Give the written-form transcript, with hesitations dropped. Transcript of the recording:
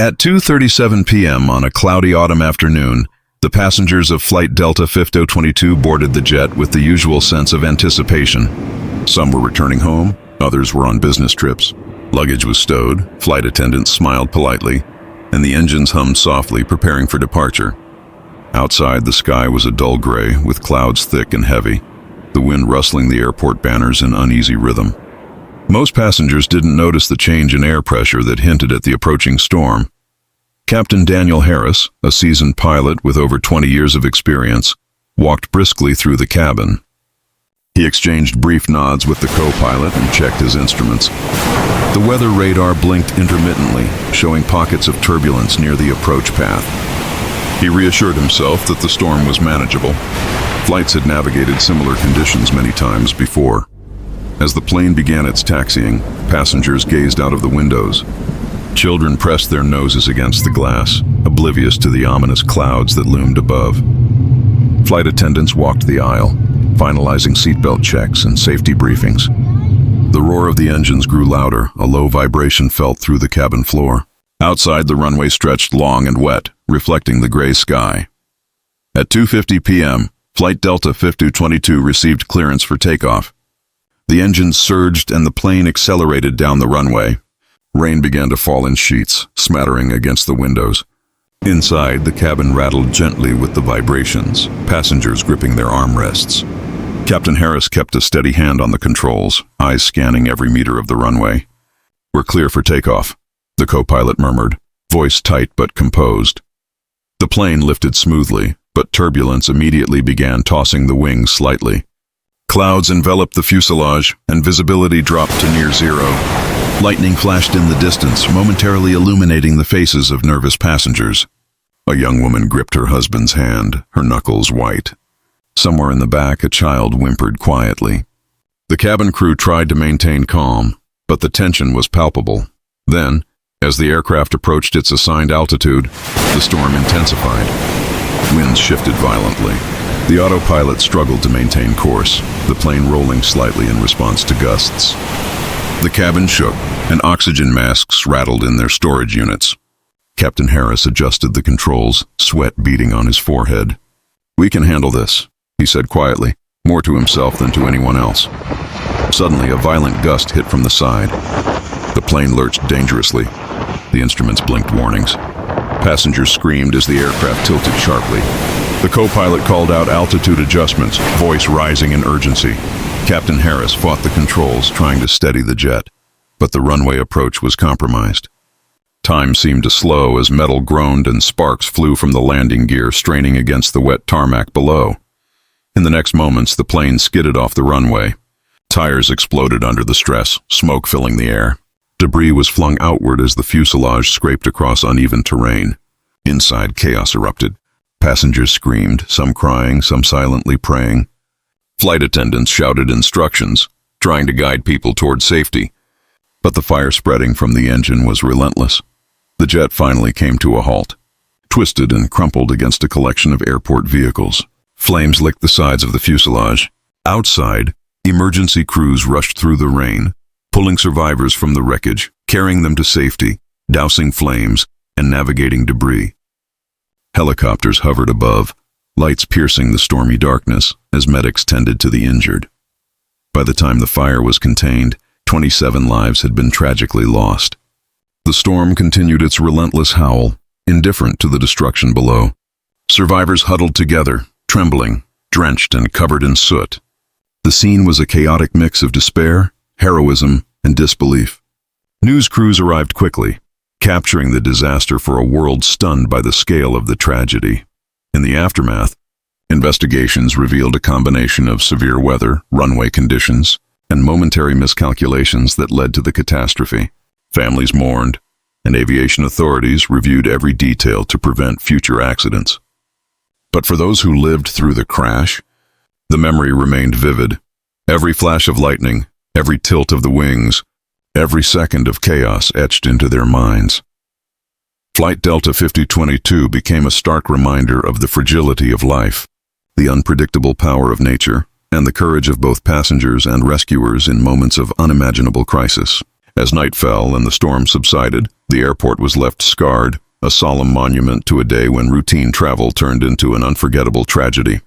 At 2:37 p.m. on a cloudy autumn afternoon, the passengers of Flight Delta 5022 boarded the jet with the usual sense of anticipation. Some were returning home, others were on business trips. Luggage was stowed, flight attendants smiled politely, and the engines hummed softly, preparing for departure. Outside, the sky was a dull gray, with clouds thick and heavy, the wind rustling the airport banners in uneasy rhythm. Most passengers didn't notice the change in air pressure that hinted at the approaching storm. Captain Daniel Harris, a seasoned pilot with over 20 years of experience, walked briskly through the cabin. He exchanged brief nods with the co-pilot and checked his instruments. The weather radar blinked intermittently, showing pockets of turbulence near the approach path. He reassured himself that the storm was manageable. Flights had navigated similar conditions many times before. As the plane began its taxiing, passengers gazed out of the windows. Children pressed their noses against the glass, oblivious to the ominous clouds that loomed above. Flight attendants walked the aisle, finalizing seatbelt checks and safety briefings. The roar of the engines grew louder, a low vibration felt through the cabin floor. Outside, the runway stretched long and wet, reflecting the gray sky. At 2:50 p.m., Flight Delta 5022 received clearance for takeoff. The engines surged and the plane accelerated down the runway. Rain began to fall in sheets, smattering against the windows. Inside, the cabin rattled gently with the vibrations, passengers gripping their armrests. Captain Harris kept a steady hand on the controls, eyes scanning every meter of the runway. "We're clear for takeoff," the co-pilot murmured, voice tight but composed. The plane lifted smoothly, but turbulence immediately began tossing the wings slightly. Clouds enveloped the fuselage, and visibility dropped to near zero. Lightning flashed in the distance, momentarily illuminating the faces of nervous passengers. A young woman gripped her husband's hand, her knuckles white. Somewhere in the back, a child whimpered quietly. The cabin crew tried to maintain calm, but the tension was palpable. Then, as the aircraft approached its assigned altitude, the storm intensified. Winds shifted violently. The autopilot struggled to maintain course, the plane rolling slightly in response to gusts. The cabin shook, and oxygen masks rattled in their storage units. Captain Harris adjusted the controls, sweat beading on his forehead. "We can handle this," he said quietly, more to himself than to anyone else. Suddenly, a violent gust hit from the side. The plane lurched dangerously. The instruments blinked warnings. Passengers screamed as the aircraft tilted sharply. The co-pilot called out altitude adjustments, voice rising in urgency. Captain Harris fought the controls, trying to steady the jet, but the runway approach was compromised. Time seemed to slow as metal groaned and sparks flew from the landing gear, straining against the wet tarmac below. In the next moments, the plane skidded off the runway. Tires exploded under the stress, smoke filling the air. Debris was flung outward as the fuselage scraped across uneven terrain. Inside, chaos erupted. Passengers screamed, some crying, some silently praying. Flight attendants shouted instructions, trying to guide people toward safety. But the fire spreading from the engine was relentless. The jet finally came to a halt, twisted and crumpled against a collection of airport vehicles. Flames licked the sides of the fuselage. Outside, emergency crews rushed through the rain, pulling survivors from the wreckage, carrying them to safety, dousing flames, and navigating debris. Helicopters hovered above, lights piercing the stormy darkness as medics tended to the injured. By the time the fire was contained, 27 lives had been tragically lost. The storm continued its relentless howl, indifferent to the destruction below. Survivors huddled together, trembling, drenched and covered in soot. The scene was a chaotic mix of despair, heroism, and disbelief. News crews arrived quickly, capturing the disaster for a world stunned by the scale of the tragedy. In the aftermath, investigations revealed a combination of severe weather, runway conditions, and momentary miscalculations that led to the catastrophe. Families mourned, and aviation authorities reviewed every detail to prevent future accidents. But for those who lived through the crash, the memory remained vivid. Every flash of lightning, every tilt of the wings, every second of chaos etched into their minds. Flight Delta 5022 became a stark reminder of the fragility of life, the unpredictable power of nature, and the courage of both passengers and rescuers in moments of unimaginable crisis. As night fell and the storm subsided, The airport was left scarred, a solemn monument to a day when routine travel turned into an unforgettable tragedy.